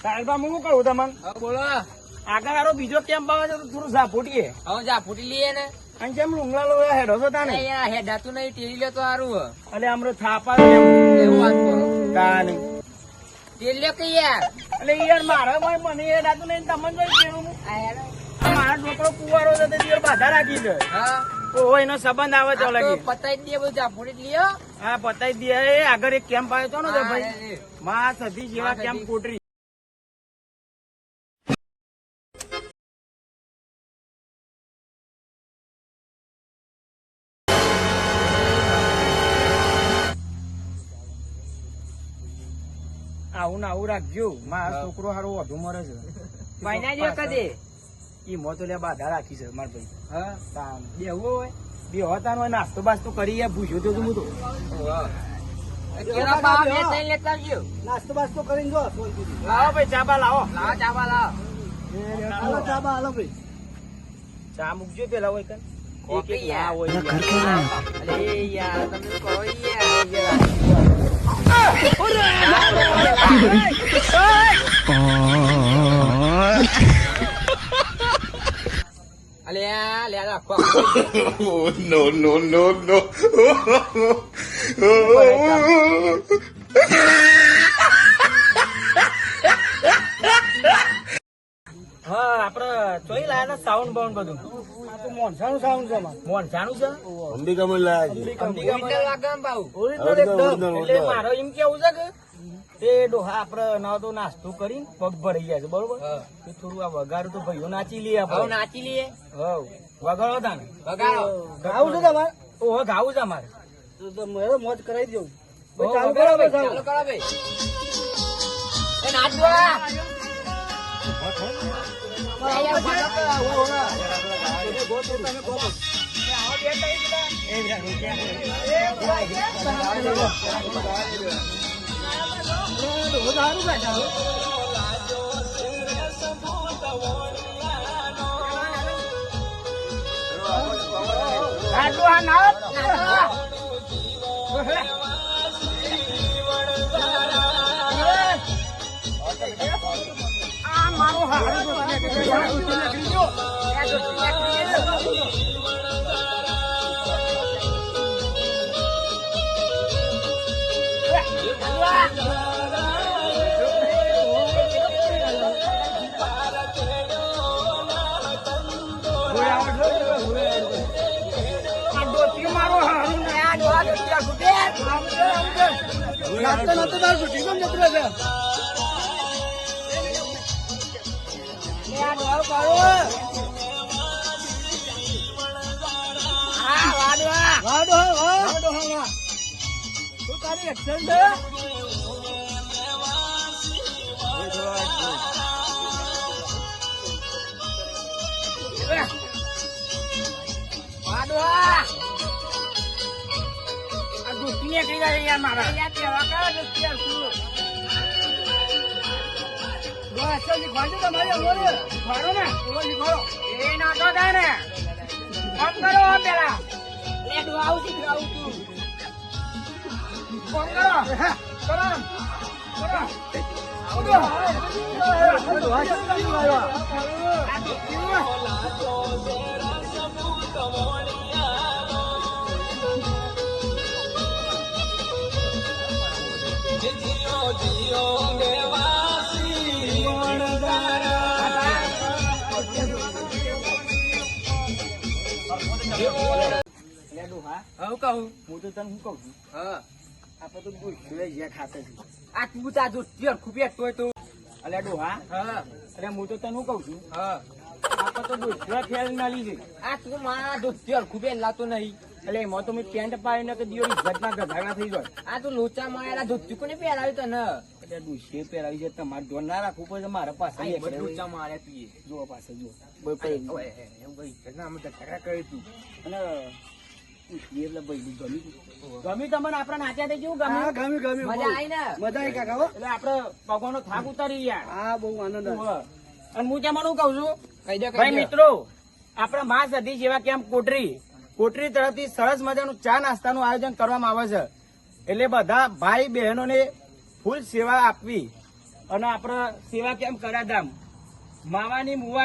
સાહેબ હું શું કહું તમને? બોલો. આગળ આરો બીજો કેમ્પ આવે છે તો થોડું ઝાપોટીએ. હવે જા ફૂટી લઈએ ને. અને જેમ લુંગલા લો હેડો તો તાને. અહીંયા હેડાતું નહીં ટેલી લે તો સારું. એટલે આમરો થાપા એવું વાત કરો. તાને ટેલી લે કે યાર. એટલે યાર મારા મને હેડાતું નહીં તમને જોઈ કેવું મારા છોકરો કુવારો છે તે દિવસ બાધા રાખી છે. હા ઓહો એનો સંબંધ આવે તો લાગી. પતાઈ દે બધું જા ફૂટી લ્યો. હા પતાઈ દે. એ આગળ એક કેમ્પ આવ્યો હતો ને ભાઈ માં સધી જેવા કેમ્પ કોટરી. આવું ને આવું રાખજો. મારો છોકરો હારો વધુ મરે છે. મહિના જેવો કદે. ઈ મો તો લે બાધા રાખી છે માર ભાઈ. હા બેવું હોય બે હોતા હોય નાસ્તો બાસ્તો કરી પૂછ્યો તો હું તો કેરા બા બે ત્રણ લેતા આવજો. નાસ્તો બાસ્તો કરીને જો લાવો ભાઈ ચાબા લાવો. લાવો ચાબા લાવો. હાલો ચાબા હાલો ભાઈ. ચા મૂકજો પેલા હોય કન એક એક ના હોય અરે યાર તમે કહો યાર. અલ્યા લે રાખો. No, no, no, no. હા આપડે ચોઈ લાયા સાઉન્ડ બાઉન્ડ બધું. આ તો મોનસાનું સાઉન્ડ છે. મોનસાનું છે. અંબિકામાં લાયા છે. ઓરિજિનલ લાગમ બાઉ. ઓરિજિનલ એકદમ. એટલે મારો એમ કેવું છે કે એ ડોહા આપડે ના તો નાસ્તો કરીને પગ ભરાઈ ગયા છે બરોબર. તો થોડું આ વગાડું તો ભાઈઓ નાચી લઈએ હવે આપણે. નાચી લઈએ. હવ વગાડો તાને. વગાડો. ગાવું છે તમારે? ઓહો ગાવું છે અમારે. તો મેરો મોજ કરાવી દઉં. ચાલુ કરો ચાલુ કરો ભાઈ. એ નાચવા. મારો હારું તારી એક્શન છે. નીકળી જાય યાર મારા. એ નાતો થાય ને ફોન કરો પેલા. આવું શીખવાડું તું. ફોન કરો હું કહું. હું તો તને શું કઉ છું હા આપડે તો ભૂસ્યું જ્યાં ખાતે છે. આ તું તા જો તીર ખૂબે તોય તો. અલ્યા ડોહા હા અરે હું તો તને શું કઉ છું હા આપડે તો ભૂસ્યું ફેલ ના લીધી. આ તું મારા જો તીર ખૂબે લાતો નહીં. એટલે એમાં તો મેં પેન્ટ પાડીને કે દિયો ઇજ્જતના ગધાડા થઈ જાય. આ તું લોચા મારેલા ધોતી કોને પહેરાવ્યું તને. એટલે ડુસીએ પહેરાવી છે તમારે ધોન ના રાખવું પડે મારા પાસે. આ બધું લોચા મારે તું જો પાસે જો અને એટલે ભાઈ ગમી તમને આપડે નાચ્યા થઈ કેવું ગમ્યું? મજા આવી ને. મજા આવી કાકા. એટલે આપડે પગોનો થાક ઉતારી યાર. હા બહુ આનંદ આવ્યો. અને હું ત્યાં કઉ છું કહી દે ભાઈ મિત્રો આપડે માં સતી જેવા કેમ્પ કોટરી તરફથી સરસ મજાનું ચા નાસ્તાનું આયોજન કરવામાં આવે છે. એટલે બધા ભાઈ બહેનોને ફૂલ સેવા આપવી અને આપણે સેવા કેમ કરાધામ માવાની મુવાડી